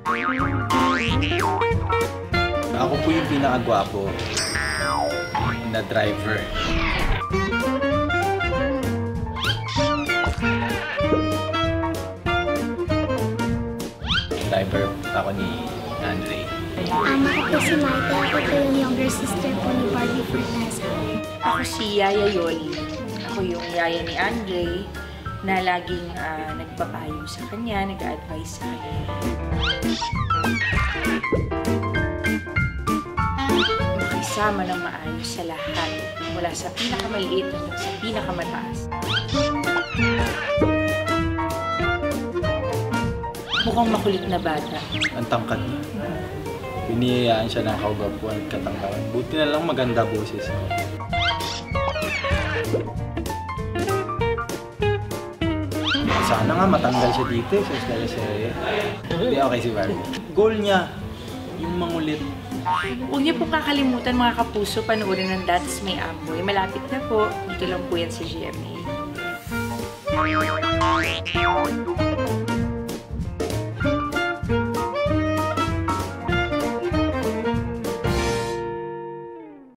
Ako po yung pinakagwapo na driver. Driver ako ni Andre. Ako po si Maite. Ako po yung younger sister po ni Barbie Forteza. Ako si Yaya Yoli. Ako yung yaya ni Andre na laging nagpapayo sa kanya, nag-a-advise sa kanya. Makisama ng maayos sa lahat, mula sa pinakamaliit hanggang sa pinakamataas. Mukhang makulit na bata. Ang tangkad niya. Biniyayaan siya ng kaugapuan at katangkaran. Buti na lang maganda boses. Sana nga matanggal siya dito sa teleserye. Hindi okay si Barbie. Goal niya, yung mangulit. Huwag niyo pong kakalimutan mga kapuso, panoorin ng That's May Amoy. Malapit na po. Dito lang po yan sa GMA.